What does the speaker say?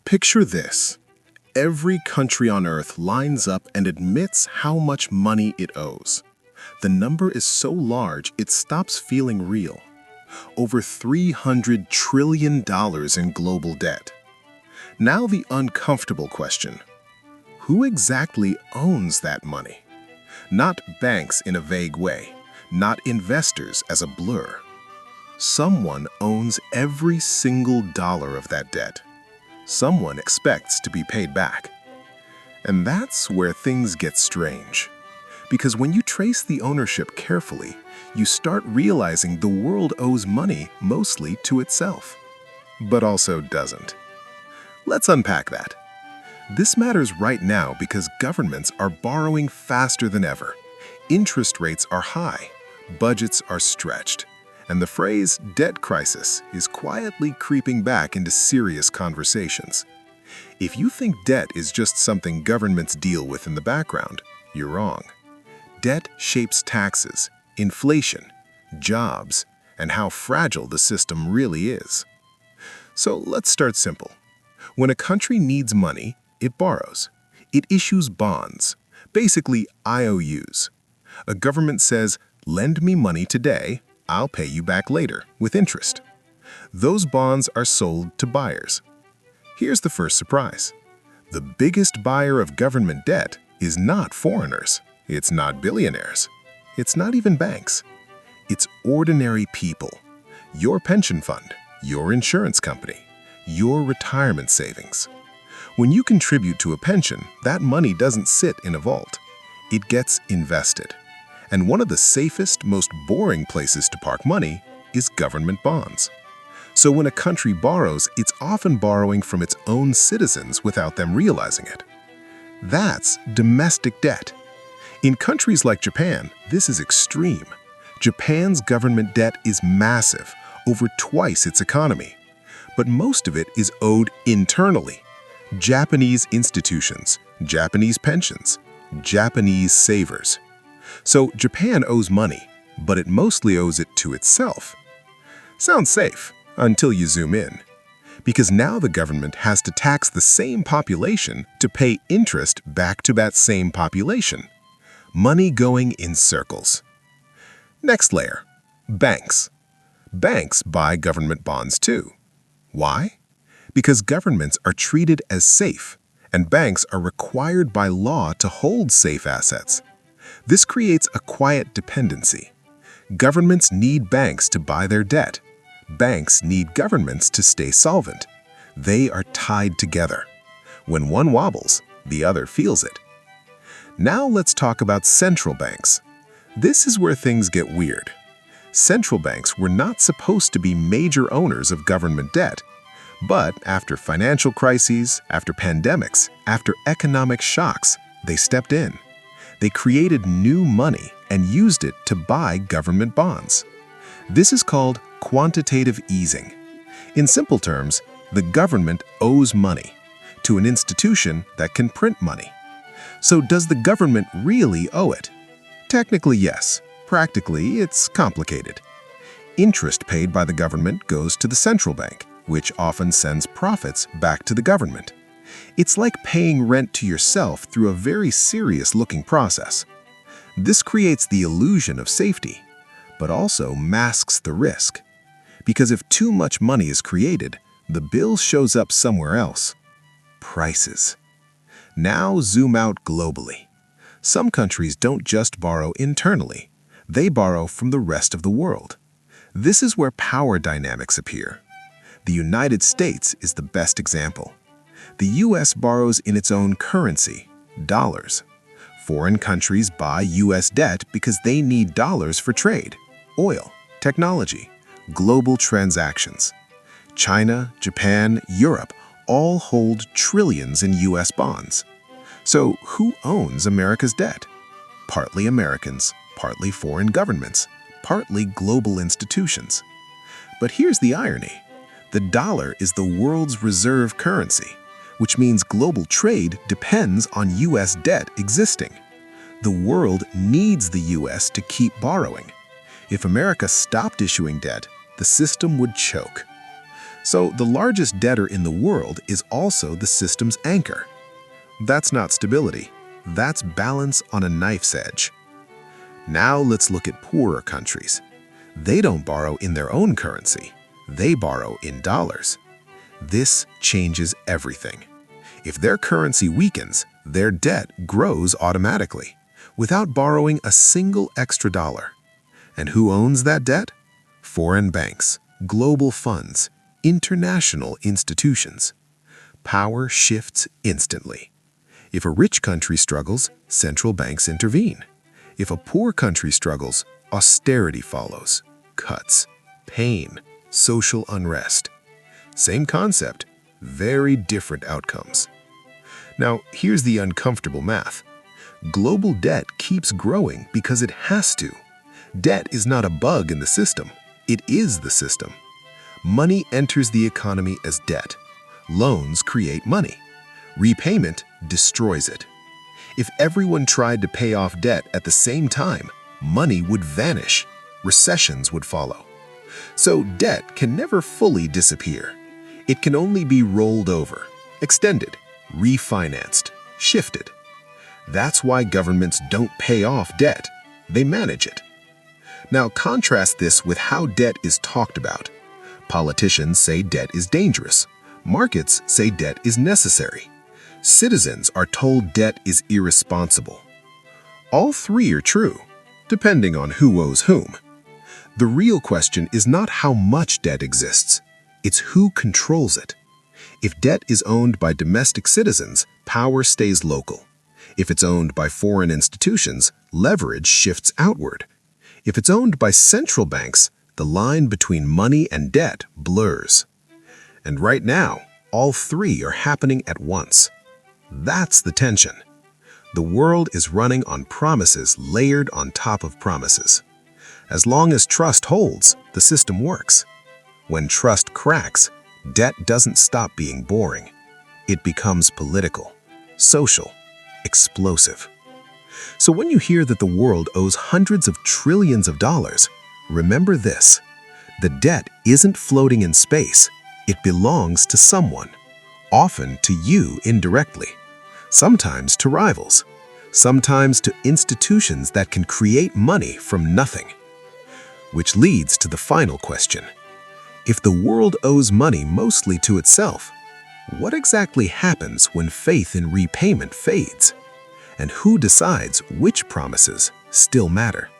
Picture this. Every country on Earth lines up and admits how much money it owes. The number is so large it stops feeling real. Over $300 trillion in global debt. Now the uncomfortable question. Who exactly owns that money? Not banks in a vague way, not investors as a blur. Someone owns every single dollar of that debt. Someone expects to be paid back. And that's where things get strange. Because when you trace the ownership carefully, you start realizing the world owes money mostly to itself. But also doesn't. Let's unpack that. This matters right now because governments are borrowing faster than ever. Interest rates are high, budgets are stretched, and the phrase debt crisis is quietly creeping back into serious conversations. If you think debt is just something governments deal with in the background, you're wrong. Debt shapes taxes, inflation, jobs, and how fragile the system really is. So let's start simple. When a country needs money, it borrows. It issues bonds, basically IOUs. A government says, "Lend me money today, I'll pay you back later with interest." Those bonds are sold to buyers. Here's the first surprise. The biggest buyer of government debt is not foreigners. It's not billionaires. It's not even banks. It's ordinary people. Your pension fund, your insurance company, your retirement savings. When you contribute to a pension, that money doesn't sit in a vault. It gets invested. And one of the safest, most boring places to park money is government bonds. So when a country borrows, it's often borrowing from its own citizens without them realizing it. That's domestic debt. In countries like Japan, this is extreme. Japan's government debt is massive, over twice its economy. But most of it is owed internally. Japanese institutions, Japanese pensions, Japanese savers. So Japan owes money, but it mostly owes it to itself. Sounds safe, until you zoom in. Because now the government has to tax the same population to pay interest back to that same population. Money going in circles. Next layer, banks. Banks buy government bonds too. Why? Because governments are treated as safe, and banks are required by law to hold safe assets. This creates a quiet dependency. Governments need banks to buy their debt. Banks need governments to stay solvent. They are tied together. When one wobbles, the other feels it. Now let's talk about central banks. This is where things get weird. Central banks were not supposed to be major owners of government debt. But after financial crises, after pandemics, after economic shocks, they stepped in. They created new money and used it to buy government bonds. This is called quantitative easing. In simple terms, the government owes money to an institution that can print money. So does the government really owe it? Technically, yes. Practically, it's complicated. Interest paid by the government goes to the central bank, which often sends profits back to the government. It's like paying rent to yourself through a very serious-looking process. This creates the illusion of safety, but also masks the risk. Because if too much money is created, the bill shows up somewhere else. Prices. Now zoom out globally. Some countries don't just borrow internally. They borrow from the rest of the world. This is where power dynamics appear. The United States is the best example. The US borrows in its own currency, dollars. Foreign countries buy US debt because they need dollars for trade, oil, technology, global transactions. China, Japan, Europe all hold trillions in US bonds. So who owns America's debt? Partly Americans, partly foreign governments, partly global institutions. But here's the irony. The dollar is the world's reserve currency, which means global trade depends on US debt existing. The world needs the US to keep borrowing. If America stopped issuing debt, the system would choke. So the largest debtor in the world is also the system's anchor. That's not stability. That's balance on a knife's edge. Now let's look at poorer countries. They don't borrow in their own currency. They borrow in dollars. This changes everything. If their currency weakens, their debt grows automatically, without borrowing a single extra dollar. And who owns that debt? Foreign banks, global funds, international institutions. Power shifts instantly. If a rich country struggles, central banks intervene. If a poor country struggles, austerity follows. Cuts, pain, social unrest. Same concept, very different outcomes. Now, here's the uncomfortable math. Global debt keeps growing because it has to. Debt is not a bug in the system. It is the system. Money enters the economy as debt. Loans create money. Repayment destroys it. If everyone tried to pay off debt at the same time, money would vanish. Recessions would follow. So debt can never fully disappear. It can only be rolled over, extended, refinanced, shifted. That's why governments don't pay off debt. They manage it. Now contrast this with how debt is talked about. Politicians say debt is dangerous. Markets say debt is necessary. Citizens are told debt is irresponsible. All three are true, depending on who owes whom. The real question is not how much debt exists, it's who controls it. If debt is owned by domestic citizens, power stays local. If it's owned by foreign institutions, leverage shifts outward. If it's owned by central banks, the line between money and debt blurs. And right now, all three are happening at once. That's the tension. The world is running on promises layered on top of promises. As long as trust holds, the system works. When trust cracks, debt doesn't stop being boring. It becomes political, social, explosive. So when you hear that the world owes hundreds of trillions of dollars, remember this: the debt isn't floating in space. It belongs to someone, often to you indirectly, sometimes to rivals, sometimes to institutions that can create money from nothing. Which leads to the final question. If the world owes money mostly to itself, what exactly happens when faith in repayment fades? And who decides which promises still matter?